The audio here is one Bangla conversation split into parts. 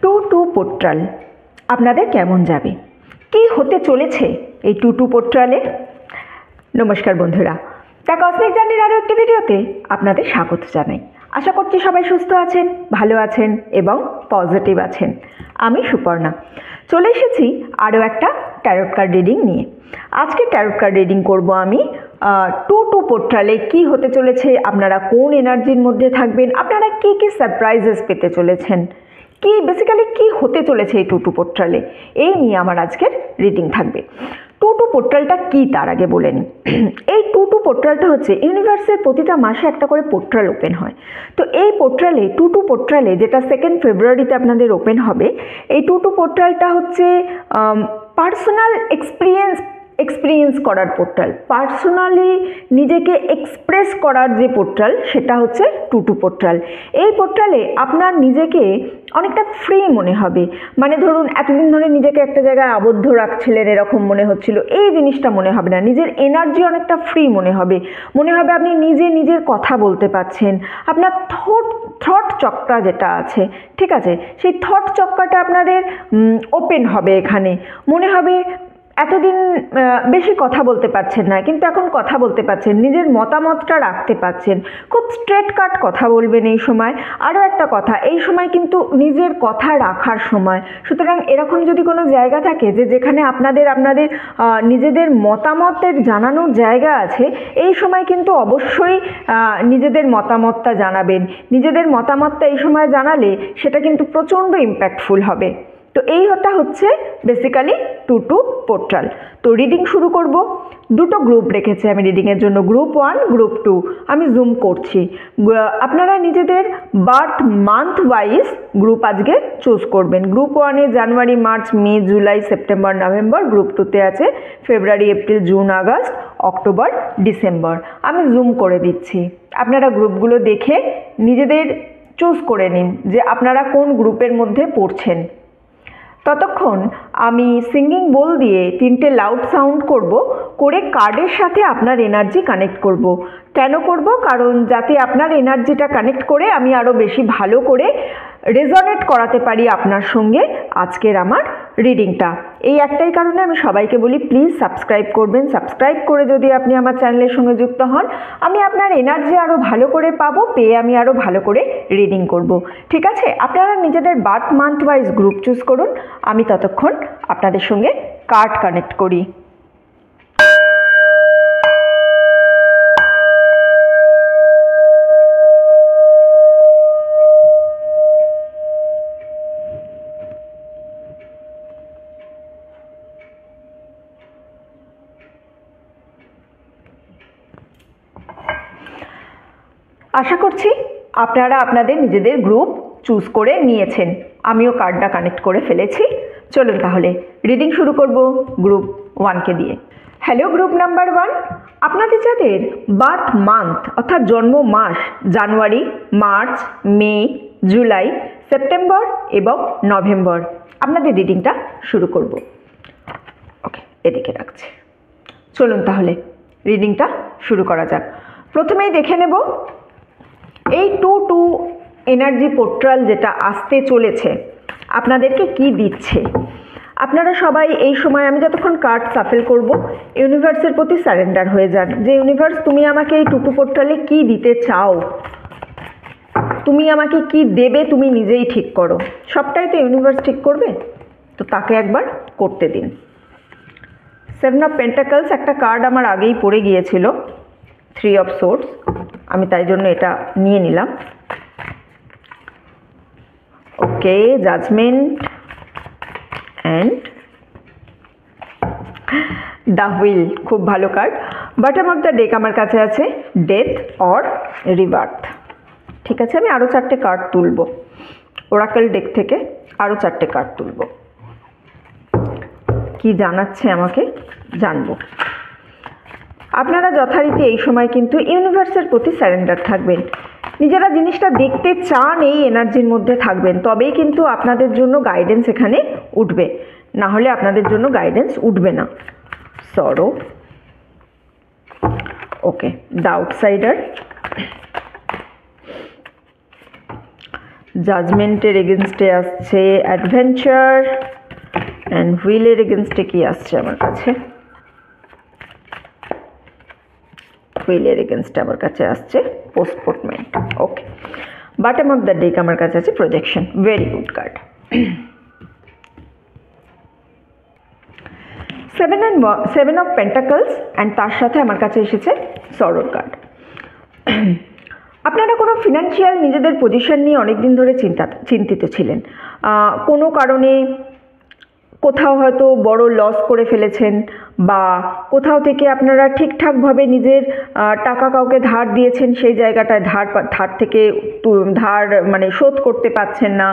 টু পোর্টাল আপনাদের কেমন যাবে, কি হতে চলেছে এই টু পোর্টালে? নমস্কার বন্ধুরা, দ্য কসমিক জার্নির আরও একটি ভিডিওতে আপনাদের স্বাগত জানাই। আশা করছি সবাই সুস্থ আছেন, ভালো আছেন এবং পজিটিভ আছেন। আমি সুপর্ণা চলে এসেছি আরও একটা ট্যারট কার্ড রিডিং নিয়ে। আজকে ট্যারট কার্ড রিডিং করব আমি টু পোর্টালে কি হতে চলেছে, আপনারা কোন এনার্জির মধ্যে থাকবেন, আপনারা কি কি সারপ্রাইজেস পেতে চলেছেন, কি বেসিক্যালি কি হতে চলেছে এই টু পোর্টালে, এই নিয়ে আমার আজকের রিডিং থাকবে। টু পোর্টালটা কি তার আগে বলে নিই। এই টু পোর্টালটা হচ্ছে ইউনিভার্সের প্রতিটা মাসে একটা করে পোর্টাল ওপেন হয়। তো এই পোর্টালে টু পোর্টালে যেটা 2 ফেব্রুয়ারিতে আপনাদের ওপেন হবে, এই টু পোর্টালটা হচ্ছে পার্সোনাল এক্সপিরিয়েন্স করার পোর্টাল, পার্সোনালি নিজেকে এক্সপ্রেস করার যে পোর্টাল সেটা হচ্ছে টু পোর্টাল। এই পোর্টালে আপনার নিজেকে অনেকটা ফ্রি মনে হবে, মানে ধরুন এতদিন ধরে নিজেকে একটা জায়গায় আবদ্ধ রাখছিলেন এরকম মনে হচ্ছিল, এই জিনিসটা মনে হবে না। নিজের এনার্জি অনেকটা ফ্রি মনে হবে আপনি নিজের কথা বলতে পারছেন, আপনার থট চক্রা যেটা আছে, ঠিক আছে, সেই থট চক্রাটা আপনাদের ওপেন হবে। এখানে মনে হবে এতদিন বেশি কথা বলতে পারছেন না, কিন্তু এখন কথা বলতে পারছেন, নিজের মতামতটা রাখতে পারছেন, খুব স্ট্রেট কাট কথা বলবেন এই সময়। আরও একটা কথা, এই সময় কিন্তু নিজের কথা রাখার সময়। সুতরাং এরকম যদি কোনো জায়গা থাকে যে যেখানে আপনাদের নিজেদের মতামতের জানানোর জায়গা আছে, এই সময় কিন্তু অবশ্যই নিজেদের মতামতটা জানাবেন। নিজেদের মতামতটা এই সময় জানালে সেটা কিন্তু প্রচণ্ড ইম্প্যাক্টফুল হবে। তো এইটা হচ্ছে বেসিক্যালি টু পোর্টাল। তো রিডিং শুরু করব। দুটো গ্রুপ রেখেছি আমি রিডিংয়ের জন্য, গ্রুপ 1, গ্রুপ 2। আমি জুম করছি। আপনারা নিজেদের বার্থ মান্থ ওয়াইজ গ্রুপ আজকে চুজ করবেন। গ্রুপ 1-এ January, March, May, July, September, November. Group 2-তে আছে February, April, June, August, October, December. আমি জুম করে দিচ্ছি। আপনারা গ্রুপগুলো দেখে নিজেদের চুজ করে নিন যে আপনারা কোন গ্রুপের মধ্যে পড়ছেন। ততক্ষণ আমি সিঙ্গিং বোল দিয়ে 3টে লাউড সাউন্ড করে কার্ডের সাথে আপনার এনার্জি কানেক্ট করব। কেন করব? কারণ যাতে আপনার এনার্জিটা কানেক্ট করে আমি আরও বেশি ভালো করে রেজনেট করাতে পারি আপনার সঙ্গে আজকের আমার রিডিংটা। এই একটাই কারণে আমি সবাইকে বলি, প্লিজ সাবস্ক্রাইব করবেন। সাবস্ক্রাইব করে যদি আপনি আমার চ্যানেলের সঙ্গে যুক্ত হন, আমি আপনার এনার্জি আরও ভালো করে পাবো, পেয়ে আমি আরও ভালো করে রিডিং করব। ঠিক আছে? আপনারা নিজেদের birth month wise group choose করুন। আমি ততক্ষণ আপনাদের সঙ্গে কার্ড কানেক্ট করি। আশা করছি আপনারা আপনাদের নিজেদের গ্রুপ চুজ করে নিয়েছেন। আমিও কার্ডটা কানেক্ট করে ফেলেছি। চলুন তাহলে রিডিং শুরু করব গ্রুপ 1কে দিয়ে। হ্যালো গ্রুপ নাম্বার 1, আপনাদের যাদের বার্থ মান্থ অর্থাৎ জন্ম মাস জানুয়ারি, মার্চ, মে, জুলাই, সেপ্টেম্বর এবং নভেম্বর, আপনাদের রিডিংটা শুরু করব। ওকে, এদিকে রাখছি। চলুন তাহলে রিডিংটা শুরু করা যাক। প্রথমেই দেখে নেব এই টু এনার্জি পোর্টাল যেটা আসতে চলেছে আপনাদেরকে কি দিচ্ছে। আপনারা সবাই এই সময়, আমি যতক্ষণ কার্ড সাফেল করব, ইউনিভার্সের প্রতি সারেন্ডার হয়ে যান যে ইউনিভার্স, তুমি আমাকে এই টু পোর্টালে কি দিতে চাও, তুমি আমাকে কি দেবে, তুমি নিজেই ঠিক করো। সবটাই তো ইউনিভার্স ঠিক করবে, তো তাকে একবার করতে দিন। 7 অফ পেন্টাকলস একটা কার্ড আমার আগেই পড়ে গিয়েছিল, 3 অফ সোর্ডস, আমি তাই জন্য এটা নিয়ে নিলাম। ওকে, জাজমেন্ট অ্যান্ড দ্য হুইল, খুব ভালো card. Bottom of the deck আমার কাছে আছে ডেথ অর রিবার্থ। ঠিক আছে, আমি আরও 4টে কার্ড তুলব ওরাকেল ডেক থেকে, আরও 4টে কার্ড তুলব। কি জানাচ্ছে আমাকে জানবো। আপনারা যথারীতি এই সময় কিন্তু ইউনিভার্সের প্রতি সারেন্ডার থাকবেন, নিজেরা জিনিসটা দেখতে চান এই এনার্জির মধ্যে থাকবেন, তবেই কিন্তু আপনাদের জন্য গাইডেন্স এখানে উঠবে, না হলে আপনাদের জন্য গাইডেন্স উঠবে না। সরো, ওকে, দ্য আউটসাইডার, জাজমেন্টের এগেনস্টে আসছে অ্যাডভেঞ্চার, অ্যান্ড হুইলের এগেনস্টে কি আসছে আমার কাছে? হুইলের এগেনস্টে আমার কাছে আসছে পোস্টপোনমেন্ট। ওকে, বটম অফ দ্য ডেক আমার কাছে আছে projection. Very good card. 7 of pentacles and তার সাথে আমার কাছে এসেছে সরোর কার্ড। আপনারা কোনো ফিনান্সিয়াল নিজেদের পজিশন নিয়ে অনেক দিন ধরে চিন্তিত ছিলেন। কোনো কারণে কোথাও হয়তো বড় লস করে ফেলেছেন, বা কোথাও থেকে আপনারা ঠিকঠাকভাবে নিজের টাকা কাউকে ধার দিয়েছেন, সেই জায়গাটায় ধার থেকে মানে শোধ করতে পারছেন না,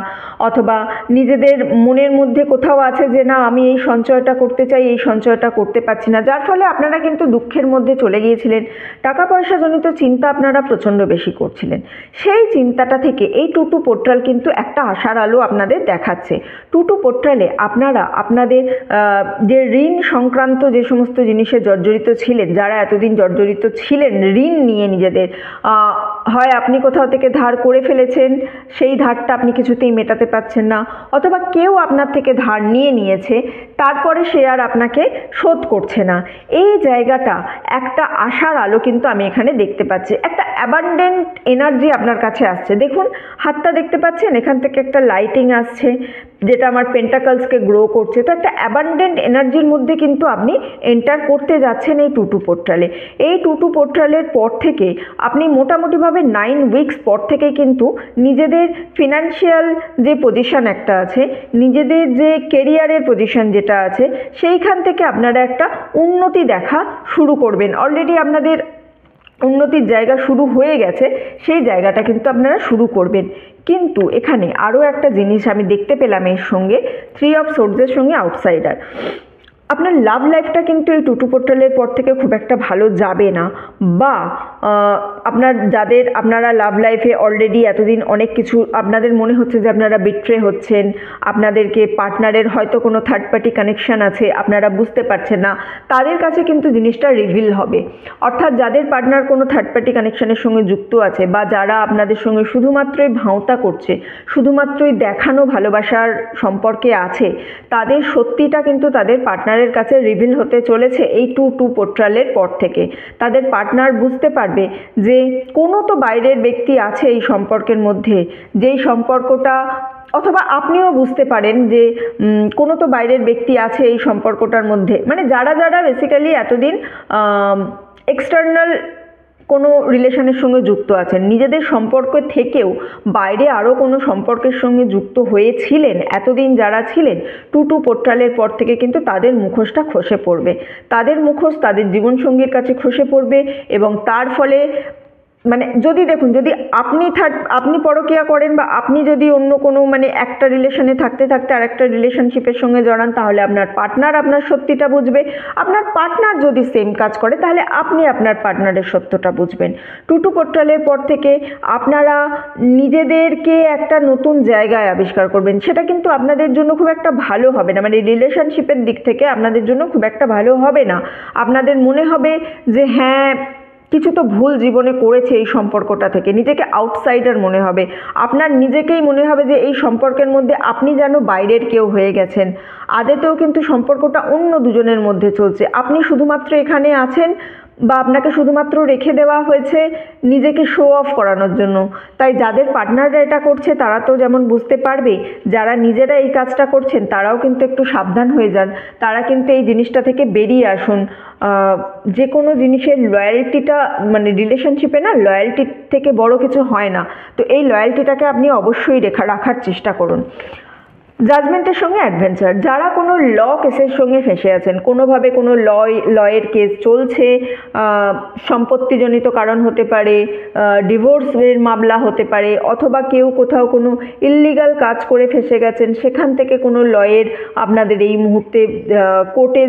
অথবা নিজেদের মনের মধ্যে কোথাও আছে যে না আমি এই সঞ্চয়টা করতে চাই, এই সঞ্চয়টা করতে পারছি না, যার ফলে আপনারা কিন্তু দুঃখের মধ্যে চলে গিয়েছিলেন। টাকা পয়সা জনিত চিন্তা আপনারা প্রচণ্ড বেশি করছিলেন। সেই চিন্তাটা থেকে এই টুটু পোর্টাল কিন্তু একটা আশার আলো আপনাদের দেখাচ্ছে। টুটু পোর্টালে আপনারা আপনাদের যে ঋণ সংক্রান্ত যে সমস্ত জিনিসে জর্জরিত ছিলেন, যারা এতদিন জর্জরিত ছিলেন ঋণ নিয়ে নিজেদের, হয় আপনি কোথাও থেকে ধার করে ফেলেছেন, সেই ধারটা আপনি কিছুতেই মেটাতে পারছেন না, অথবা কেউ আপনার থেকে ধার নিয়েছে, তারপরে সে আর আপনাকে শোধ করছে না। এই জায়গাটা একটা আশার আলো কিন্তু আমি এখানে দেখতে পাচ্ছি। একটা অ্যাবান্ডেন্ট এনার্জি আপনার কাছে আসছে। দেখুন হাতটা দেখতে পাচ্ছেন, এখান থেকে একটা লাইটিং আসছে যেটা আমার পেন্টাকলসকে গ্রো করছে। তো একটা অ্যাবান্ডেন্ট এনার্জির মধ্যে কিন্তু আপনি এন্টার করতে যাচ্ছেন এই টুটু পোর্টালে। এই টুটু পোর্টালের পর থেকে আপনি মোটামুটিভাবে 9 উইকস পর থেকে কিন্তু নিজেদের ফিনান্সিয়াল যে পজিশন একটা আছে, নিজেদের যে কেরিয়ারের পজিশন যেটা আছে, সেইখান থেকে আপনারা একটা উন্নতি দেখা শুরু করবেন। অলরেডি আপনাদের উন্নতির জায়গা শুরু হয়ে গেছে, সেই জায়গাটা কিন্তু আপনারা শুরু করবেন। কিন্তু এখানে আরও একটা জিনিস আমি দেখতে পেলাম এর সঙ্গে, 3 অফ সোর্সের সঙ্গে আউটসাইডার। আপনার লাভ লাইফটা কিন্তু এই টুটু পোর্টালের পর থেকে খুব একটা ভালো যাবে না, বা আপনারা লাভ লাইফে অলরেডি এতদিন অনেক কিছু আপনাদের মনে হচ্ছে যে আপনারা বিট্রে হচ্ছেন, আপনাদেরকে পার্টনারের হয়তো কোনো থার্ড পার্টি কানেকশান আছে, আপনারা বুঝতে পারছেন না, তাদের কাছে কিন্তু জিনিসটা রিভিল হবে। অর্থাৎ যাদের পার্টনার কোনো থার্ড পার্টি কানেকশানের সঙ্গে যুক্ত আছে, বা যারা আপনাদের সঙ্গে শুধুমাত্রই ভাঁওতা করছে, শুধুমাত্রই দেখানো ভালোবাসার সম্পর্কে আছে, তাদের সত্যিটা কিন্তু তাদের পার্টনারের কাছে রিভিল হতে চলেছে এই টুটু পোর্টালের পর থেকে। তাদের পার্টনার বুঝতে পারবে যে কোনো তো বাইরের ব্যক্তি আছে এই সম্পর্কের মধ্যে, যেই সম্পর্কটা, অথবা আপনিও বুঝতে পারেন যে কোনো তো বাইরের ব্যক্তি আছে এই সম্পর্কটার মধ্যে। মানে যারা বেসিক্যালি এতদিন এক্সটার্নাল কোনো রিলেশনের সঙ্গে যুক্ত আছেন, নিজেদের সম্পর্ক থেকেও বাইরে আরও কোনো সম্পর্কের সঙ্গে যুক্ত হয়েছিলেন এতদিন যারা ছিলেন, টুটু পোর্টালের পর থেকে কিন্তু তাদের মুখোশটা খসে পড়বে। তাদের মুখোশ তাদের জীবনসঙ্গীর কাছে খসে পড়বে, এবং তার ফলে মানে যদি আপনি পরকীয়া করেন, বা আপনি যদি অন্য কোনো মানে একটা রিলেশনে থাকতে আর একটা রিলেশনশিপের সঙ্গে জড়ান, তাহলে আপনার পার্টনার আপনার সত্যিটা বুঝবে। আপনার পার্টনার যদি সেম কাজ করে, তাহলে আপনি আপনার পার্টনারের সত্যটা বুঝবেন। টুটু পোর্টালের পর থেকে আপনারা নিজেদেরকে একটা নতুন জায়গায় আবিষ্কার করবেন। সেটা কিন্তু আপনাদের জন্য খুব একটা ভালো হবে না, মানে রিলেশনশিপের দিক থেকে আপনাদের জন্য খুব একটা ভালো হবে না। আপনাদের মনে হবে যে হ্যাঁ, কিছু তো ভুল জীবনে করেছে এই সম্পর্কটা থেকে, নিজেকে আউটসাইডার মনে হবে। আপনার নিজেকেই মনে হবে যে এই সম্পর্কের মধ্যে আপনি যেন বাইরের কেউ হয়ে গেছেন। আদতেও কিন্তু সম্পর্কটা অন্য দুজনের মধ্যে চলছে, আপনি শুধুমাত্র এখানে আছেন, বা আপনাকে শুধুমাত্র রেখে দেওয়া হয়েছে নিজেকে শো অফ করানোর জন্য। তাই যাদের পার্টনাররা এটা করছে তারা তো যেমন বুঝতে পারবে, যারা নিজেরা এই কাজটা করছেন তারাও কিন্তু একটু সাবধান হয়ে যান। তারা কিন্তু এই জিনিসটা থেকে বেরিয়ে আসুন। যে কোনো জিনিসের লয়্যালটিটা, মানে রিলেশনশিপে না লয়্যালটির থেকে বড় কিছু হয় না। তো এই লয়্যালটিটাকে আপনি অবশ্যই রাখার চেষ্টা করুন। জাজমেন্টের সঙ্গে অ্যাডভেঞ্চার, যারা কোনো ল কেসের সঙ্গে ফেঁসে আছেন, কোনোভাবে কোনো লয়ের কেস চলছে, সম্পত্তিজনিত কারণ হতে পারে, ডিভোর্সের মামলা হতে পারে, অথবা কেউ কোথাও কোনো ইললিগাল কাজ করে ফেঁসে গেছেন, সেখান থেকে কোনো লয়ের আপনাদের এই মুহূর্তে কোর্টে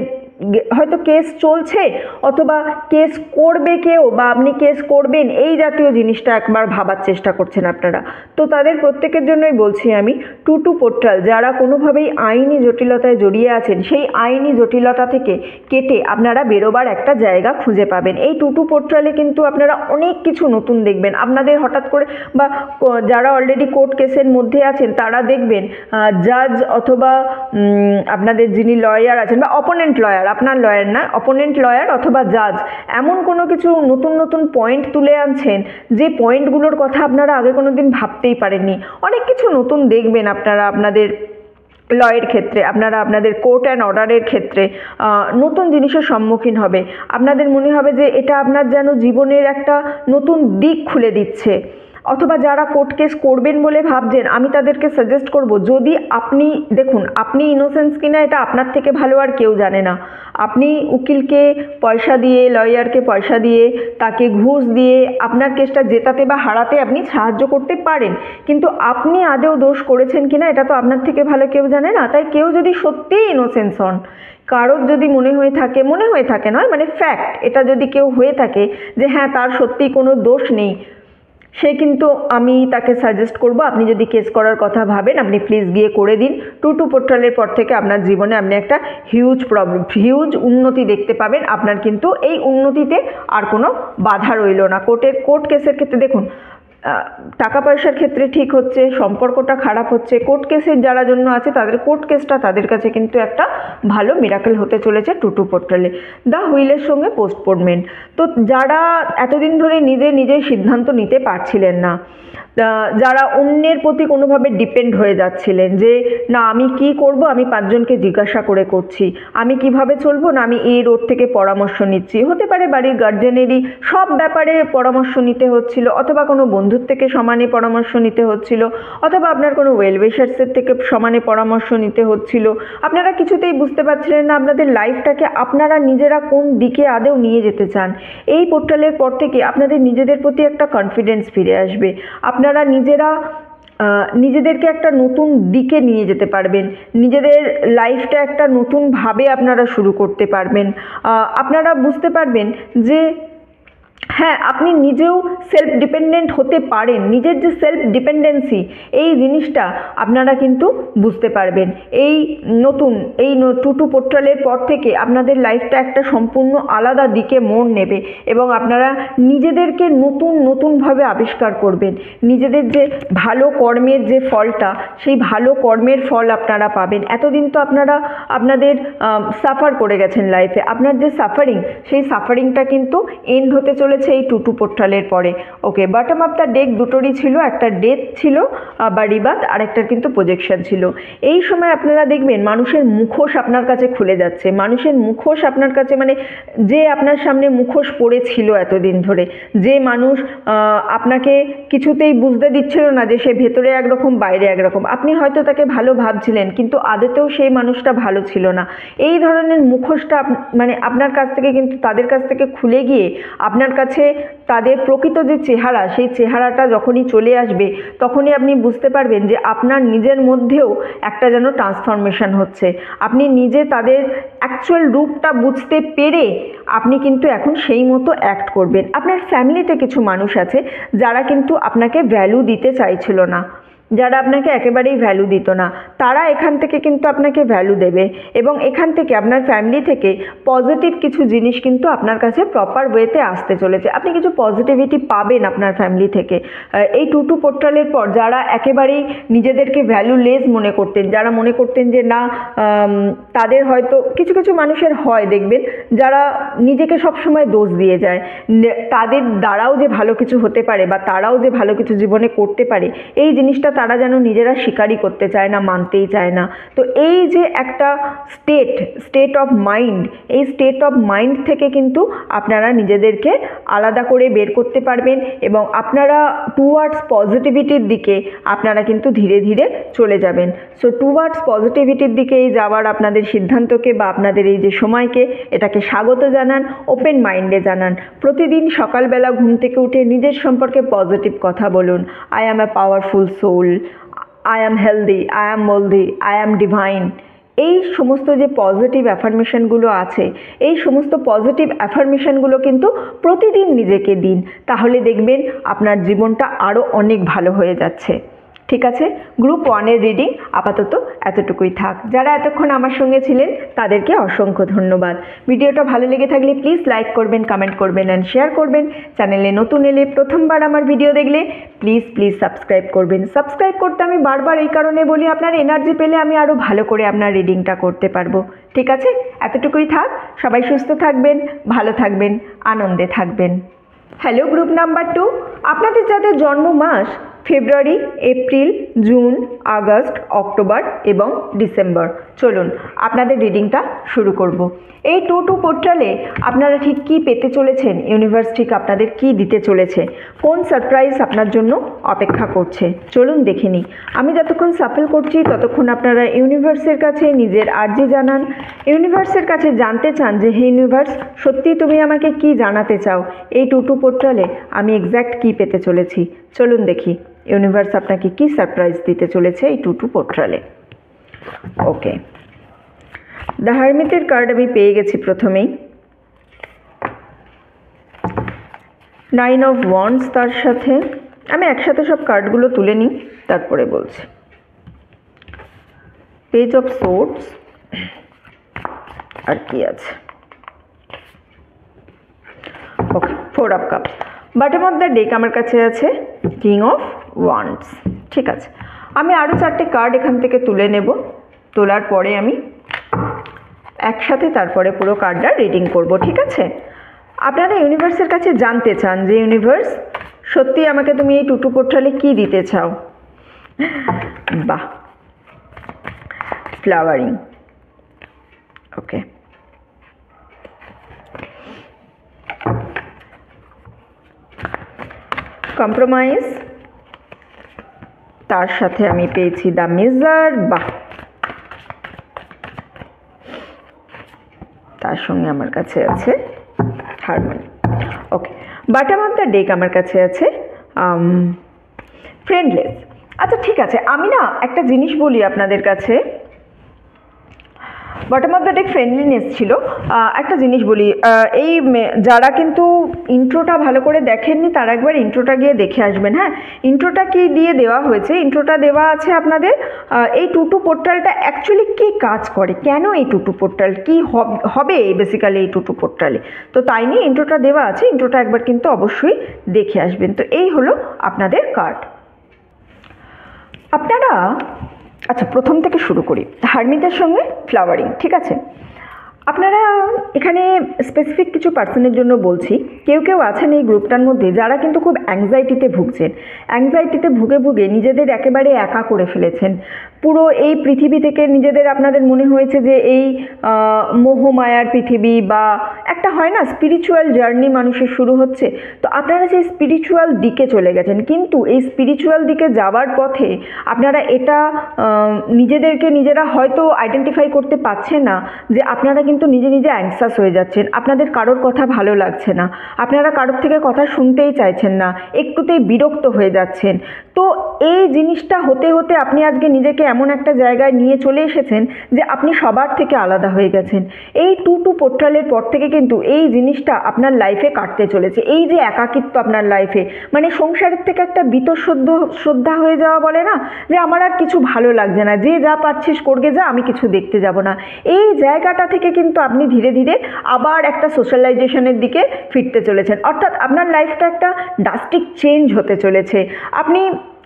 হয়তো কেস চলছে অথবা কেস করবে কেউ বা আপনি কেস করবেন, এই জাতীয় জিনিসটা একবার ভাবার চেষ্টা করছেন আপনারা। তো তাদের প্রত্যেকের জন্যই বলছি আমি, টুটু পোর্টাল যারা কোনোভাবেই আইনি জটিলতায় জড়িয়ে আছেন, সেই আইনি জটিলতা থেকে কেটে আপনারা বেরোবার একটা জায়গা খুঁজে পাবেন। এই টুটু পোর্টালে কিন্তু আপনারা অনেক কিছু নতুন দেখবেন। আপনাদের হঠাৎ করে বা যারা অলরেডি কোর্ট কেসের মধ্যে আছেন তারা দেখবেন জাজ অথবা আপনাদের যিনি লয়ার আছেন বা অপোনেন্ট লয়ার, আপনার লয়ার না, অপোনেন্ট লয়ার অথবা জাজ এমন কোনো কিছু নতুন নতুন পয়েন্ট তুলে আনছেন যে পয়েন্টগুলোর কথা আপনারা আগে কোনো দিন ভাবতেই পারেননি। অনেক কিছু নতুন দেখবেন আপনারা আপনাদের লয়ের ক্ষেত্রে, আপনারা আপনাদের কোর্ট অ্যান্ড অর্ডারের ক্ষেত্রে নতুন জিনিসের সম্মুখীন হবে। আপনাদের মনে হবে যে এটা আপনার যেন জীবনের একটা নতুন দিক খুলে দিচ্ছে। অথবা যারা কোর্ট কেস করবেন বলে ভাবছেন, আমি তাদেরকে সাজেস্ট করব, যদি আপনি দেখুন আপনি ইনোসেন্স কিনা এটা আপনার থেকে ভালো আর কেউ জানে না। আপনি উকিলকে পয়সা দিয়ে, লয়ারকে পয়সা দিয়ে, তাকে ঘুষ দিয়ে আপনার কেসটা জেতাতে বা হারাতে আপনি সাহায্য করতে পারেন, কিন্তু আপনি আদৌ দোষ করেছেন কিনা এটা তো আপনার থেকে ভালো কেউ জানে না। তাই কেউ যদি সত্যিই ইনোসেন্স হন, কারোর যদি মনে হয়ে থাকে নয় মানে ফ্যাক্ট, এটা যদি কেউ হয়ে থাকে যে হ্যাঁ তার সত্যিই কোনো দোষ নেই, সে কিন্তু আমি তাকে সাজেস্ট করব, আপনি যদি কেস করার কথা ভাবেন আপনি প্লিজ গিয়ে করে দিন। টুটু পোর্টালের পর থেকে আপনার জীবনে আপনি একটা হিউজ উন্নতি দেখতে পাবেন। আপনার কিন্তু এই উন্নতিতে আর কোনো বাধা রইল না। কোর্ট কেসের ক্ষেত্রে দেখুন টাকা পয়সার ক্ষেত্রে ঠিক হচ্ছে, সম্পর্কটা খারাপ হচ্ছে, কোর্ট কেসের যারা জন্য আছে তাদের কোর্ট কেসটা তাদের কাছে কিন্তু একটা ভালো মিরাকেল হতে চলেছে টুটু পোর্টালে। দ্য হুইলের সঙ্গে পোস্টপোনমেন্ট, তো যারা এতদিন ধরে নিজের সিদ্ধান্ত নিতে পারছিলেন না, যারা অন্যের প্রতি কোনোভাবে ডিপেন্ড হয়ে যাচ্ছিলেন যে না আমি কি করব, আমি 5 জনকে জিজ্ঞাসা করে করছি, আমি কিভাবে চলবো, না আমি এই রোড থেকে পরামর্শ নিচ্ছি, হতে পারে বাড়ির গার্জেনেরই সব ব্যাপারে পরামর্শ নিতে হচ্ছিল, অথবা কোনো বন্ধুর থেকে সমানে পরামর্শ নিতে হচ্ছিল, অথবা আপনার কোনো ওয়েল উইশার্সের থেকে সমানে পরামর্শ নিতে হচ্ছিল। আপনারা কিছুতেই বুঝতে পারছিলেন না আপনাদের লাইফটাকে আপনারা নিজেরা কোন দিকে আদৌ নিয়ে যেতে চান। এই পোর্টালের পর থেকে আপনাদের নিজেদের প্রতি একটা কনফিডেন্স ফিরে আসবে। আপনারা নিজেদেরকে একটা নতুন দিকে নিয়ে যেতে পারবেন, নিজেদের লাইফটা একটা নতুনভাবে আপনারা শুরু করতে পারবেন। আপনারা বুঝতে পারবেন যে হ্যাঁ আপনি নিজেও সেলফ ডিপেন্ডেন্ট হতে পারেন। নিজের যে সেলফ ডিপেন্ডেন্সি এই জিনিসটা আপনারা কিন্তু বুঝতে পারবেন। এই টুটু পোর্টালের পর থেকে আপনাদের লাইফটা একটা সম্পূর্ণ আলাদা দিকে মোড় নেবে এবং আপনারা নিজেদেরকে নতুনভাবে আবিষ্কার করবেন। নিজেদের যে ভালো কর্মের যে ফলটা, সেই ভালো কর্মের ফল আপনারা পাবেন। এতদিন তো আপনারা আপনাদের সাফার করে গেছেন লাইফে, আপনার যে সাফারিং সেই সাফারিংটা কিন্তু এন্ড হতে চলেছে এই টুটু পোর্টালের পরে। ওকে, বটম অফ দ্য ডেক দুটোরই ছিল, একটা ডেথ ছিল বা রিবার্থ, আর একটা কিন্তু প্রজেকশন ছিল। এই সময় আপনারা দেখবেন মানুষের মুখোশ আপনার কাছে খুলে যাচ্ছে। মানুষের মুখোশ আপনার কাছে মানে যে আপনার সামনে মুখোশ পড়েছিল এতদিন ধরে, যে মানুষ আপনাকে কিছুতেই বুঝতে দিচ্ছিল না যে সে ভেতরে একরকম বাইরে একরকম, আপনি হয়তো তাকে ভালো ভাবছিলেন কিন্তু আদতেও সেই মানুষটা ভালো ছিল না। এই ধরনের মুখোশটা মানে আপনার কাছ থেকে কিন্তু তাদের কাছ থেকে খুলে গিয়ে আপনার কাছে তাদের প্রকৃত যে চেহারা, সেই চেহারাটা যখনই চলে আসবে তখনই আপনি বুঝতে পারবেন যে আপনার নিজের মধ্যেও একটা যেন ট্রান্সফরমেশন হচ্ছে। আপনি নিজে তাদের অ্যাকচুয়াল রূপটা বুঝতে পেরে আপনি কিন্তু এখন সেই মতো অ্যাক্ট করবেন। আপনার ফ্যামিলিতে কিছু মানুষ আছে যারা কিন্তু আপনাকে ভ্যালু দিতে চাইছিল না, যারা আপনাকে একেবারেই ভ্যালু দিত না, তারা এখান থেকে কিন্তু আপনাকে ভ্যালু দেবে এবং এখান থেকে আপনার ফ্যামিলি থেকে পজিটিভ কিছু জিনিস কিন্তু আপনার কাছে প্রপার ওয়েতে আসতে চলেছে। আপনি কিছু পজিটিভিটি পাবেন আপনার ফ্যামিলি থেকে। এই টুটু পোর্টালের পর যারা একেবারেই নিজেদেরকে ভ্যালুলেস মনে করতেন, যারা মনে করতেন যে না তাদের হয়তো কিছু মানুষের হয় দেখবেন যারা নিজেকে সবসময় দোষ দিয়ে যায়, তাদের দ্বারাও যে ভালো কিছু হতে পারে বা তারাও যে ভালো কিছু জীবনে করতে পারে এই জিনিসটা তারা যেন নিজেরা স্বীকারই করতে চায় না, মানতেই চায় না। তো এই যে একটা স্টেট অফ মাইন্ড, এই স্টেট অফ মাইন্ড থেকে কিন্তু আপনারা নিজেদেরকে আলাদা করে বের করতে পারবেন এবং আপনারা টুয়ার্ডস পজিটিভিটির দিকে আপনারা কিন্তু ধীরে ধীরে চলে যাবেন। সো টুয়ার্ডস পজিটিভিটির দিকে এই যাওয়ার আপনাদের সিদ্ধান্তকে বা আপনাদের এই যে সময়কে এটাকে স্বাগত জানান, ওপেন মাইন্ডে জানান। প্রতিদিন সকালবেলা ঘুম থেকে উঠে নিজের সম্পর্কে পজিটিভ কথা বলুন। I am a powerful soul, I am healthy, I am wealthy, I am divine. এই সমস্ত যে পজিটিভ অ্যাফার্মেশনগুলো আছে, এই সমস্ত পজিটিভ অ্যাফার্মেশনগুলো কিন্তু প্রতিদিন নিজেকে দিন, তাহলে দেখবেন আপনার জীবনটা আরও অনেক ভালো হয়ে যাচ্ছে। ঠিক আছে, গ্রুপ 1-এর রিডিং আপাতত এতটুকুই থাক। যারা এতক্ষণ আমার সঙ্গে ছিলেন তাদেরকে অসংখ্য ধন্যবাদ। ভিডিওটা ভালো লেগে থাকলে প্লিজ লাইক করবেন, কমেন্ট করবেন অ্যান্ড শেয়ার করবেন। চ্যানেলে নতুন এলে, প্রথমবার আমার ভিডিও দেখলে প্লিজ সাবস্ক্রাইব করবেন। সাবস্ক্রাইব করতে আমি বারবার এই কারণে বলি, আপনার এনার্জি পেলে আমি আরও ভালো করে আপনার রিডিংটা করতে পারবো। ঠিক আছে, এতটুকুই থাক। সবাই সুস্থ থাকবেন, ভালো থাকবেন, আনন্দে থাকবেন। হ্যালো গ্রুপ নাম্বার 2, আপনাদের যাদের জন্ম মাস ফেব্রুয়ারি, এপ্রিল, জুন, আগস্ট, অক্টোবর এবং ডিসেম্বর, চলুন আপনাদের রিডিংটা শুরু করব। এই 2 পোর্টালে আপনারা ঠিক কী পেতে চলেছেন, ইউনিভার্স ঠিক আপনাদের কী দিতে চলেছে, কোন সারপ্রাইজ আপনার জন্য অপেক্ষা করছে, চলুন দেখে নিই। আমি যতক্ষণ সাফল করছি ততক্ষণ আপনারা ইউনিভার্সের কাছে নিজের আর্জি জানান। ইউনিভার্সের কাছে জানতে চান যে হে ইউনিভার্স, সত্যি তুমি আমাকে কি জানাতে চাও, এই 2 পোর্টালে আমি এক্স্যাক্ট কী পেতে চলেছি। চলুন দেখি ইউনিভার্স আপনাকে কি সারপ্রাইজ দিতে চলেছে এই 2 পোর্টালে। ওকে, দ্য হারমিটের কার্ড আমি পেয়ে গেছি প্রথমেই। 9 অফ ওয়ান্ডস, তার সাথে আমি একসাথে সব কার্ডগুলো তুলে নিই তারপরে বলছি। পেজ অফ সোর্ডস, আর কি আছে, ওকে 4 of cups. Bottom of the deck আমার কাছে আছে কিং অফ ওয়ান্ডস। ঠিক আছে, আমি আরও 4টে কার্ড এখান থেকে তুলে নেব, তোলার পরে আমি একসাথে তারপরে পুরো কার্ডটা রিডিং করব। ঠিক আছে, আপনারা ইউনিভার্সের কাছে জানতে চান যে ইউনিভার্স, সত্যি আমাকে তুমি এই 2 পোর্টালে কী দিতে চাও। বাহ, ফ্লাওয়ারিং, ওকে, কম্প্রোমাইজ, তার সাথে আমি পেয়েছি দ্য মেজার, বাহ, তার সঙ্গে আমার কাছে আছে harmony. Okay, bottom of the deck আমার কাছে আছে ফ্রেন্ডলেস। আচ্ছা ঠিক আছে, আমি না একটা জিনিস বলি আপনাদের কাছে, bottom of the deck friendliness ছিল। একটা জিনিস বলি, এই যারা কিন্তু ইন্ট্রোটা ভালো করে দেখেননি তারা একবার ইন্ট্রোটা গিয়ে দেখে আসবেন। হ্যাঁ, ইন্ট্রোটা কি দিয়ে দেওয়া হয়েছে, ইন্ট্রোটা দেওয়া আছে আপনাদের এই 2 পোর্টালটা অ্যাকচুয়ালি কী কাজ করে, কেন এই 2 পোর্টাল, কী হবে বেসিক্যালি এই 2 পোর্টালে, তো তাই নিয়ে ইন্ট্রোটা দেওয়া আছে। ইন্ট্রোটা একবার কিন্তু অবশ্যই দেখে আসবেন। তো এই হলো আপনাদের কার্ড। আপনারা, আচ্ছা প্রথম থেকে শুরু করি, হারমিটের সঙ্গে ফ্লাওয়ারিং। ঠিক আছে, আপনারা এখানে স্পেসিফিক কিছু পার্সনের জন্য বলছি। কেউ আছেন এই গ্রুপটার মধ্যে যারা কিন্তু খুব অ্যাংজাইটিতে ভুগছেন, অ্যাংজাইটিতে ভুগে নিজেদের একেবারে একা করে ফেলেছেন। পুরো এই পৃথিবী থেকে নিজেদের আপনাদের মনে হয়েছে যে এই মোহমায়ার পৃথিবী, বা একটা হয় না স্পিরিচুয়াল জার্নি মানুষের শুরু হচ্ছে, তো আপনারা সেই স্পিরিচুয়াল দিকে চলে গেছেন। কিন্তু এই স্পিরিচুয়াল দিকে যাওয়ার পথে আপনারা এটা নিজেদেরকে নিজেরা হয়তো আইডেন্টিফাই করতে পারছেন না যে আপনারা কিন্তু নিজে অ্যাংসাস হয়ে যাচ্ছেন, আপনাদের কারোর কথা ভালো লাগছে না, আপনারা কারোর থেকে কথা শুনতেই চাইছেন না, একটুতেই বিরক্ত হয়ে যাচ্ছেন। তো এই জিনিসটা হতে আপনি আজকে নিজেকে এমন একটা জায়গায় নিয়ে চলে এসেছেন যে আপনি সবার থেকে আলাদা হয়ে গেছেন। এই 2 পোর্টালের পর থেকে কিন্তু এই জিনিসটা আপনার লাইফে কাটতে চলেছে। এই যে একাকিত্ব আপনার লাইফে, মানে সংসারের থেকে একটা শ্রদ্ধা হয়ে যাওয়া বলে না, যে আমার আর কিছু ভালো লাগছে না, যে যা পাচ্ছিস করগে যা, আমি কিছু দেখতে যাব না, এই জায়গাটা থেকে কিন্তু আপনি ধীরে ধীরে আবার একটা সোশ্যালাইজেশনের দিকে ফিরতে চলেছেন। অর্থাৎ আপনার লাইফটা একটা ড্রাস্টিক চেঞ্জ হতে চলেছে। আপনি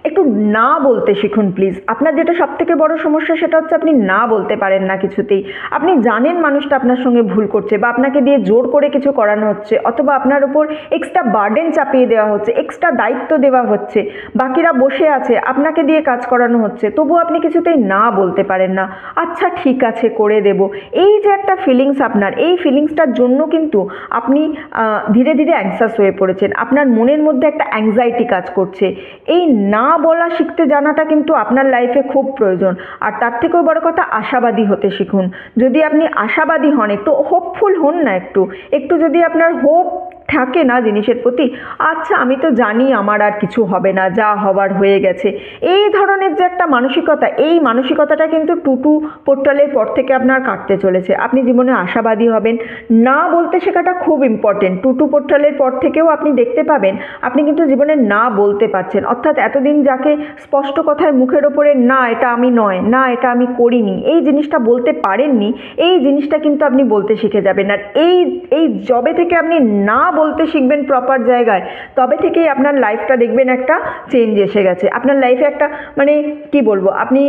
একটু না বলতে শিখুন প্লিজ। আপনার যেটা সবথেকে বড় সমস্যা সেটা হচ্ছে আপনি না বলতে পারেন না কিছুতেই। আপনি জানেন মানুষটা আপনার সঙ্গে ভুল করছে, বা আপনাকে দিয়ে জোর করে কিছু করানো হচ্ছে, অথবা আপনার উপর এক্সট্রা বার্ডেন চাপিয়ে দেওয়া হচ্ছে, এক্সট্রা দায়িত্ব দেওয়া হচ্ছে, বাকিরা বসে আছে আপনাকে দিয়ে কাজ করানো হচ্ছে, তবুও আপনি কিছুতেই না বলতে পারেন না। আচ্ছা ঠিক আছে করে দেব, এই যে একটা ফিলিংস আপনার, এই ফিলিংসটার জন্য কিন্তু আপনি ধীরে ধীরে অ্যাংসাস হয়ে পড়েছেন। আপনার মনের মধ্যে একটা অ্যাংজাইটি কাজ করছে। এই না বলা শিখতে জানাটা কিন্তু আপনার লাইফে খুব প্রয়োজন। আর তার থেকেও বড় কথা, আশাবাদী হতে শিখুন। যদি আপনি আশাবাদী হন, একটু হোপফুল হন না, একটু যদি আপনার হোপ থাকে না জিনিসের প্রতি, আচ্ছা আমি তো জানি আমার আর কিছু হবে না, যা হবার হয়ে গেছে, এই ধরনের যে একটা মানসিকতা, এই মানসিকতাটা কিন্তু টুটু পোর্টালের পর থেকে আপনার কাটতে চলেছে। আপনি জীবনে আশাবাদী হবেন, না বলতে শেখাটা খুব ইম্পর্টেন্ট। টুটু পোর্টালের পর থেকেও আপনি দেখতে পাবেন আপনি কিন্তু জীবনে না বলতে পারছেন, অর্থাৎ এতদিন যাকে স্পষ্ট কথায় মুখের ওপরে না এটা আমি নয়, না এটা আমি করিনি, এই জিনিসটা বলতে পারেননি, এই জিনিসটা কিন্তু আপনি বলতে শিখে যাবেন। আর এই যবে থেকে আপনি না বলতে শিখবেন প্রপার জায়গায়, তবে থেকেই আপনার লাইফটা দেখবেন একটা চেঞ্জ এসে গেছে। আপনার লাইফে একটা মানে কি বলবো, আপনি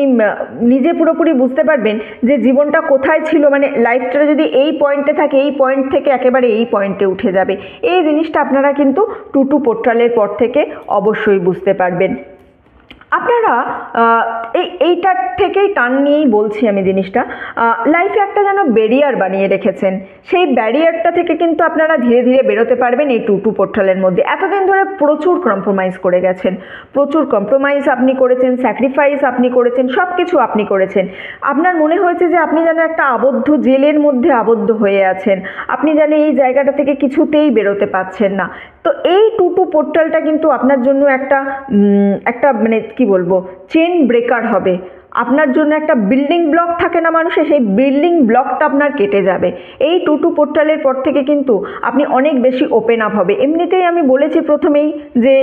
নিজে পুরোপুরি বুঝতে পারবেন যে জীবনটা কোথায় ছিল, মানে লাইফটা যদি এই পয়েন্টে থাকে, এই পয়েন্ট থেকে একেবারে এই পয়েন্টে উঠে যাবে। এই জিনিসটা আপনারা কিন্তু টুটু পোর্টালের পর থেকে অবশ্যই বুঝতে পারবেন। আপনারা এইটার থেকেই টান নিয়েই বলছি আমি জিনিসটা, লাইফে একটা যেন ব্যারিয়ার বানিয়ে রেখেছেন, সেই ব্যারিয়ারটা থেকে কিন্তু আপনারা ধীরে ধীরে বেরোতে পারবেন এই টুটু পোর্টালের মধ্যে। এতদিন ধরে প্রচুর কম্প্রোমাইজ করে গেছেন, প্রচুর কম্প্রোমাইজ আপনি করেছেন, স্যাক্রিফাইস আপনি করেছেন, সব কিছু আপনি করেছেন। আপনার মনে হয়েছে যে আপনি যেন একটা আবদ্ধ জেলের মধ্যে আবদ্ধ হয়ে আছেন, আপনি যেন এই জায়গাটা থেকে কিছুতেই বেরোতে পারছেন না। তো এই টুটু পোর্টালটা কিন্তু আপনার জন্য একটা মানে কি বলবো, চেন ব্রেকার হবে। আপনার জন্য একটা বিল্ডিং ব্লক থাকে না মানুষের, সেই বিল্ডিং ব্লকটা আপনার কেটে যাবে। এই টুটু পোর্টালের পর থেকে কিন্তু আপনি অনেক বেশি ওপেন আপ হবে। এমনিতেই আমি বলেছি প্রথমেই যে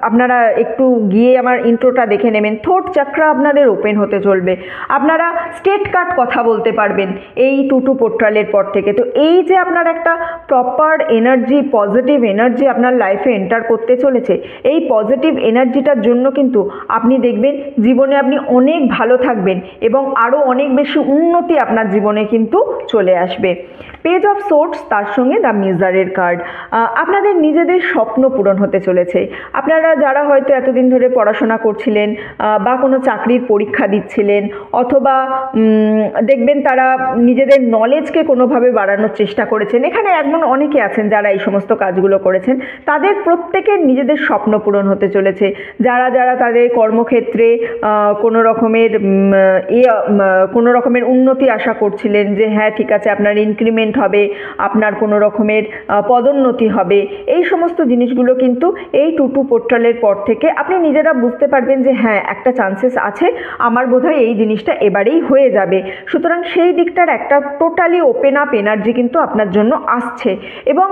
আপনারা একটু গিয়ে আমার ইন্ট্রোটা দেখে নেবেন, থ্রোট চাকরা আপনাদের ওপেন হতে চলবে, আপনারা স্ট্রেট কাট কথা বলতে পারবেন এই টুটু পোর্টালের পর থেকে। তো এই যে আপনার একটা প্রপার এনার্জি, পজিটিভ এনার্জি আপনার লাইফে এন্টার করতে চলেছে, এই পজিটিভ এনার্জিটার জন্য কিন্তু আপনি দেখবেন জীবনে আপনি অনেক ভালো থাকবেন এবং আরও অনেক বেশি উন্নতি আপনার জীবনে কিন্তু চলে আসবে। পেজ অফ সোর্স, তার সঙ্গে দ্য মিউজারের কার্ড, আপনাদের নিজেদের স্বপ্ন পূরণ হতে চলেছে। আপনারা যারা হয়তো এতদিন ধরে পড়াশোনা করছিলেন বা কোনো চাকরির পরীক্ষা দিচ্ছিলেন, অথবা দেখবেন তারা নিজেদের নলেজকে কোনোভাবে বাড়ানোর চেষ্টা করেছেন, এখানে এমন অনেকে আছেন যারা এই সমস্ত কাজগুলো করেছেন, তাদের প্রত্যেকের নিজেদের স্বপ্ন পূরণ হতে চলেছে। যারা যারা তাদের কর্মক্ষেত্রে কোনো রকমের উন্নতি আশা করছিলেন, যে হ্যাঁ ঠিক আছে আপনার ইনক্রিমেন্ট হবে, আপনার কোনো রকমের পদোন্নতি হবে, এই সমস্ত জিনিসগুলো কিন্তু এই টুটু পোর্টালের পর থেকে আপনি নিজেরা বুঝতে পারবেন যে হ্যাঁ একটা চান্সেস আছে, আমার বোধহয় এই জিনিসটা এবারেই হয়ে যাবে। সুতরাং সেই দিকটার একটা টোটালি ওপেন আপ এনার্জি কিন্তু আপনার জন্য আসছে। এবং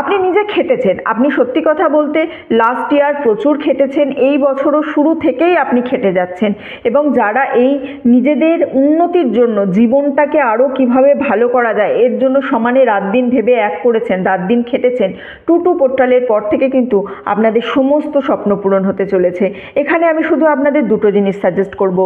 আপনি নিজে খেটেছেন, আপনি সত্যি কথা বলতে লাস্ট ইয়ার প্রচুর খেটেছেন, এই বছরও শুরু থেকেই আপনি খেটে যাচ্ছেন। এবং যারা এই নিজেদের উন্নতির জন্য জীবনটাকে আরও কিভাবে ভালো করা যায় এর জন্য সমানে রাত দিন ভেবে এক করেছেন, রাত দিন খেটেছেন, টুটু পোর্টালের পর থেকে কিন্তু আপনাদের সমস্ত স্বপ্ন পূরণ হতে চলেছে। এখানে আমি শুধু আপনাদের দুটো জিনিস সাজেস্ট করব।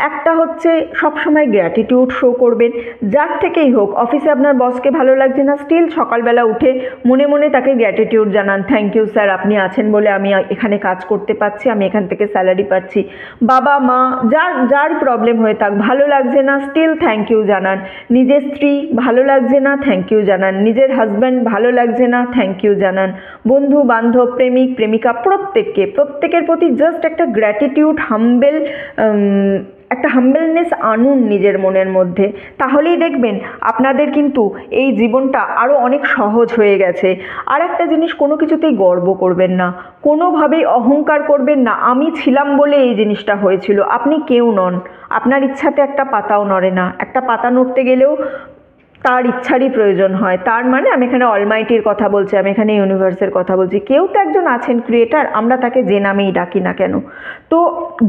একটা হচ্ছে সবসময় গ্র্যাটিটিউড শো করবেন, যার থেকেই হোক। অফিসে আপনার বসকে ভালো লাগছে না, স্টিল সকালবেলা উঠে মনে মনে তাকে গ্র্যাটিটিউড জানান, থ্যাংক ইউ স্যার, আপনি আছেন বলে আমি এখানে কাজ করতে পারছি, আমি এখান থেকে স্যালারি পাচ্ছি। বাবা মা যার প্রবলেম হয়ে থাক, ভালো লাগছে না, স্টিল থ্যাংক ইউ জানান। নিজের স্ত্রী ভালো লাগছে না, থ্যাংক ইউ জানান। নিজের হাজব্যান্ড ভালো লাগছে না, থ্যাংক ইউ জানান। বন্ধু বান্ধব, প্রেমিক প্রেমিকা, প্রত্যেকের প্রতি জাস্ট একটা গ্র্যাটিটিউড, একটা হাম্বেলনেস আনুন নিজের মনের মধ্যে, তাহলেই দেখবেন আপনাদের কিন্তু এই জীবনটা আরও অনেক সহজ হয়ে গেছে। আর একটা জিনিস, কোনো কিছুতেই গর্ব করবেন না, কোনোভাবেই অহংকার করবেন না, আমি ছিলাম বলে এই জিনিসটা হয়েছিল। আপনি কেউ নন, আপনার ইচ্ছাতে একটা পাতাও নড়ে না। একটা পাতা নড়তে গেলেও তার ইচ্ছারই প্রয়োজন হয়। তার মানে আমি এখানে অলমাইটির কথা বলছি, আমি এখানে ইউনিভার্সের কথা বলছি। কেউ তো একজন আছেন ক্রিয়েটার, আমরা তাকে যে নামেই ডাকি না কেন। তো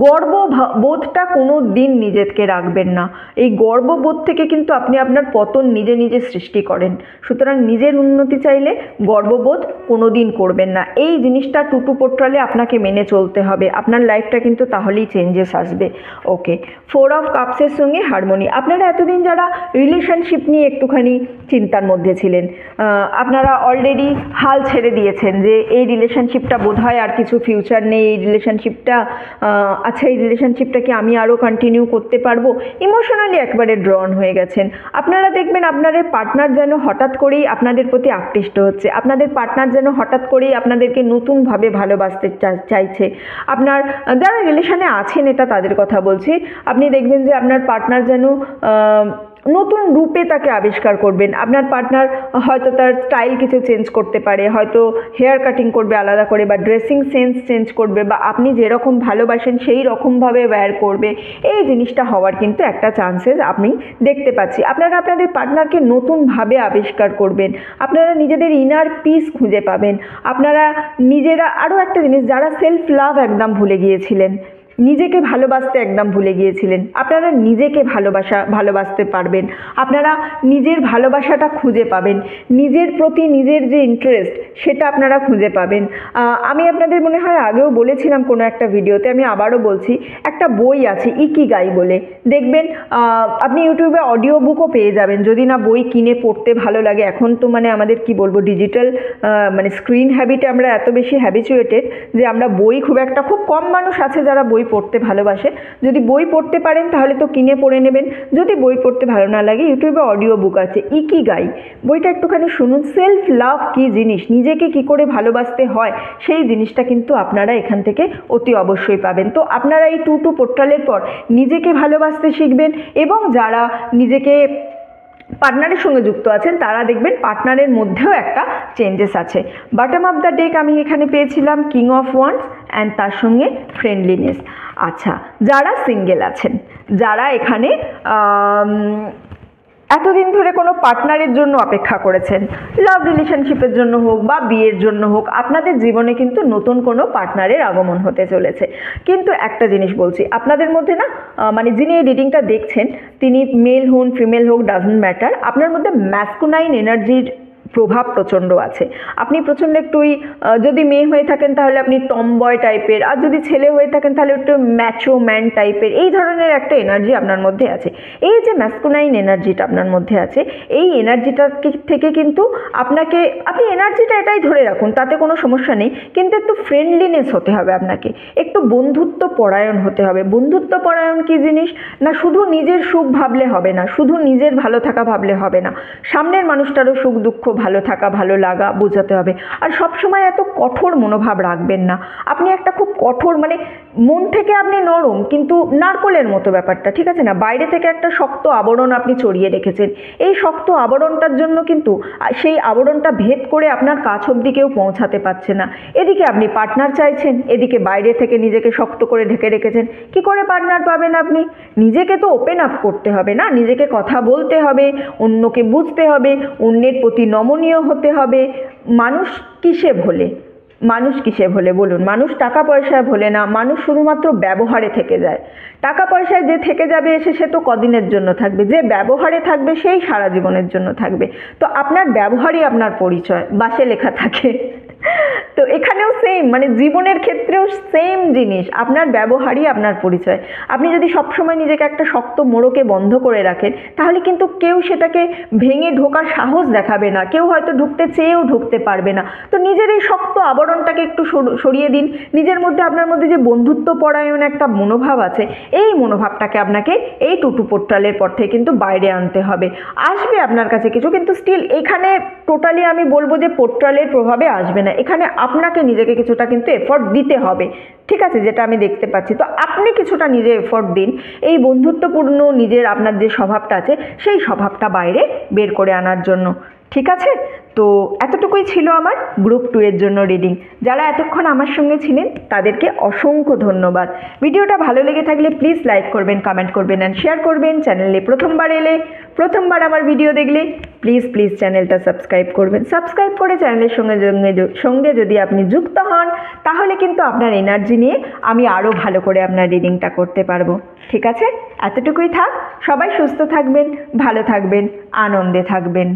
গর্ববোধটা কোনো দিন নিজেকে রাখবেন না। এই গর্ববোধ থেকে কিন্তু আপনি আপনার পতন নিজে নিজে সৃষ্টি করেন। সুতরাং নিজের উন্নতি চাইলে গর্ববোধ কোনো দিন করবেন না। এই জিনিসটা টুটু পোর্টালে আপনাকে মেনে চলতে হবে, আপনার লাইফটা কিন্তু তাহলেই চেঞ্জেস আসবে। ওকে, 4 অফ কাপসের সঙ্গে হারমোনি। আপনারা এতদিন যারা রিলেশনশিপ নিয়ে একটুখানি চিন্তার মধ্যে ছিলেন, আপনারা অলরেডি হাল ছেড়ে দিয়েছেন যে এই রিলেশনশিপটা বোধহয় আর কিছু ফিউচার নেই, এই রিলেশনশিপটা আচ্ছা এই রিলেশনশিপটাকে আমি আরও কন্টিনিউ করতে পারবো, ইমোশনালি একবারে ড্রন হয়ে গেছেন। আপনারা দেখবেন আপনাদের পার্টনার যেন হঠাৎ করেই আপনাদের প্রতি আকৃষ্ট হচ্ছে, আপনাদের পার্টনার যেন হঠাৎ করেই আপনাদেরকে নতুনভাবে ভালোবাসতে চাইছে। আপনার যারা রিলেশনে আছেন, এটা তাদের কথা বলছি, আপনি দেখবেন যে আপনার পার্টনার যেন নতুন রূপে তাকে আবিষ্কার করবেন। আপনার পার্টনার হয়তো তার স্টাইল কিছু চেঞ্জ করতে পারে, হয়তো হেয়ার কাটিং করবে আলাদা করে, বা ড্রেসিং সেন্স চেঞ্জ করবে, বা আপনি যেরকম ভালোবাসেন সেই রকমভাবে ওয়্যার করবে। এই জিনিসটা হওয়ার কিন্তু একটা চান্সেস আমি দেখতে পাচ্ছি। আপনারা আপনাদের পার্টনারকে নতুনভাবে আবিষ্কার করবেন, আপনারা নিজেদের ইনার পিস খুঁজে পাবেন, আপনারা নিজেরা আরও একটা জিনিস, যারা সেলফ লাভ একদম ভুলে গিয়েছিলেন, নিজেকে ভালোবাসতে একদম ভুলে গিয়েছিলেন, আপনারা নিজেকে ভালোবাসতে পারবেন, আপনারা নিজের ভালোবাসাটা খুঁজে পাবেন, নিজের প্রতি নিজের যে ইন্টারেস্ট সেটা আপনারা খুঁজে পাবেন। আমি আপনাদের মনে হয় আগেও বলেছিলাম কোনো একটা ভিডিওতে, আমি আবারও বলছি, একটা বই আছে ইকিগাই বলে, দেখবেন আপনি ইউটিউবে অডিও বুকও পেয়ে যাবেন, যদি না বই কিনে পড়তে ভালো লাগে। এখন তো মানে আমাদের কি বলবো, ডিজিটাল মানে স্ক্রিন হ্যাবিটে আমরা এত বেশি হ্যাবিচুয়েটেড যে আমরা বই খুব কম মানুষ আছে যারা বই পড়তে ভালোবাসে। যদি বই পড়তে পারেন তাহলে তো কিনে পড়ে নেবেন, যদি বই পড়তে ভালো না লাগে ইউটিউবে অডিও বুক আছে ইকিগাই, বইটা একটুখানি শুনুন। সেলফ লাভ কী জিনিস, নিজেকে কি করে ভালোবাসতে হয় সেই জিনিসটা কিন্তু আপনারা এখান থেকে অতি অবশ্যই পাবেন। তো আপনারা এই টু পোর্টালের পর নিজেকে ভালোবাসতে শিখবেন, এবং যারা নিজেকে পার্টনারের সঙ্গে যুক্ত আছেন তারা দেখবেন পার্টনারের মধ্যেও একটা চেঞ্জেস আছে। বটম অফ দ্য ডেক আমি এখানে পেয়েছিলাম কিং অফ ওয়ান্ডস অ্যান্ড তার সঙ্গে ফ্রেন্ডলিনেস। আচ্ছা, যারা সিঙ্গেল আছেন, যারা এখানে এতদিন ধরে কোনো পার্টনারের জন্য অপেক্ষা করেছেন, লাভ রিলেশনশিপের জন্য হোক বা বিয়ের জন্য হোক, আপনাদের জীবনে কিন্তু নতুন কোনো পার্টনারের আগমন হতে চলেছে। কিন্তু একটা জিনিস বলছি, আপনাদের মধ্যে না মানে যিনি এই রিডিংটা দেখছেন তিনি মেল হন ফিমেল হোক ডাজন্ট ম্যাটার, আপনার মধ্যে ম্যাসকুলাইন এনার্জির প্রভাব প্রচণ্ড আছে। আপনি প্রচণ্ড একটু যদি মেয়ে হয়ে থাকেন তাহলে আপনি টমবয় টাইপের, আর যদি ছেলে হয়ে থাকেন তাহলে একটু ম্যাচো ম্যান টাইপের, এই ধরনের একটা এনার্জি আপনার মধ্যে আছে। এই যে ম্যাসকুলাইন এনার্জিটা আপনার মধ্যে আছে, এই এনার্জিটা থেকে কিন্তু আপনি এনার্জিটা এটাই ধরে রাখুন, তাতে কোনো সমস্যা নেই, কিন্তু একটু ফ্রেন্ডলিনেস হতে হবে আপনাকে, একটু বন্ধুত্ব পরায়ণ হতে হবে। বন্ধুত্ব পরায়ণ কী জিনিস না, শুধু নিজের সুখ ভাবলে হবে না, শুধু নিজের ভালো থাকা ভাবলে হবে না, সামনের মানুষটারও সুখ দুঃখ ভালো থাকা ভালো লাগা বোঝাতে হবে। আর সবসময় এত কঠোর মনোভাব রাখবেন না। আপনি একটা খুব কঠোর মানে মন থেকে আপনি নরম কিন্তু নারকোলের মতো ব্যাপারটা, ঠিক আছে না, বাইরে থেকে একটা শক্ত আবরণ আপনি চড়িয়ে রেখেছেন, এই শক্ত আবরণটার জন্য কিন্তু সেই আবরণটা ভেদ করে আপনার কাছ অবধি কেউ পৌঁছাতে পারছে না। এদিকে আপনি পার্টনার চাইছেন, এদিকে বাইরে থেকে নিজেকে শক্ত করে ঢেকে রেখেছেন, কি করে পার্টনার পাবেন আপনি? নিজেকে তো ওপেন আপ করতে হবে না, নিজেকে কথা বলতে হবে, অন্যকে বুঝতে হবে, অন্যের প্রতি নমনীয় হতে হবে। মানুষ কিসে ভোলে বলুন? মানুষ টাকা পয়সায় ভোলে না, মানুষ শুধুমাত্র ব্যবহারে থেকে যায়। টাকা পয়সায় যে থেকে যাবে এসে সে তো কদিনের জন্য থাকবে, যে ব্যবহারে থাকবে সেই সারা জীবনের জন্য থাকবে। তো আপনার ব্যবহারই আপনার পরিচয়, বাসে লেখা থাকে। তো এখানেও সেম, মানে জীবনের ক্ষেত্রেও সেম জিনিস, আপনার ব্যবহারই আপনার পরিচয়। আপনি যদি সবসময় নিজেকে একটা শক্ত মোড়কে বন্ধ করে রাখেন তাহলে কিন্তু কেউ সেটাকে ভেঙে ঢোকার সাহস দেখাবে না, কেউ হয়তো ঢুকতে চেয়েও ঢুকতে পারবে না। তো নিজের এই শক্ত আবরণটাকে একটু সরিয়ে দিন, নিজের মধ্যে আপনার মধ্যে যে বন্ধুত্ব পরায়ণ একটা মনোভাব আছে, এই মনোভাবটাকে আপনাকে এই টু পোর্টালের পর থেকে কিন্তু বাইরে আনতে হবে। আসবে আপনার কাছে কিছু, কিন্তু স্টিল এখানে টোটালি আমি বলবো যে পোর্টালের প্রভাবে আসবে না, এখানে আপনাকে নিজেকে কিছুটা কিন্তু এফোর্ট দিতে হবে, ঠিক আছে, যেটা আমি দেখতে পাচ্ছি। তো আপনি কিছুটা নিজে এফোর্ট দিন এই বন্ধুত্বপূর্ণ নিজের আপনার যে স্বভাবটা আছে সেই স্বভাবটা বাইরে বের করে আনার জন্য, ঠিক আছে? তো এতটুকুই ছিল আমার গ্রুপ 2 এর জন্য রিডিং। যারা এতক্ষণ আমার সঙ্গে ছিলেন তাদেরকে অসংখ্য ধন্যবাদ। ভিডিওটা ভালো লেগে থাকলে প্লিজ লাইক করবেন, কমেন্ট করবেন অ্যান্ড শেয়ার করবেন। চ্যানেলে প্রথমবার আমার ভিডিও দেখলে প্লিজ চ্যানেলটা সাবস্ক্রাইব করবেন। সাবস্ক্রাইব করে চ্যানেলের সঙ্গে যদি আপনি যুক্ত হন তাহলে কিন্তু আপনার এনার্জি নিয়ে আমি আরও ভালো করে আপনার রিডিংটা করতে পারবো, ঠিক আছে? এতটুকুই থাক। সবাই সুস্থ থাকবেন, ভালো থাকবেন, আনন্দে থাকবেন।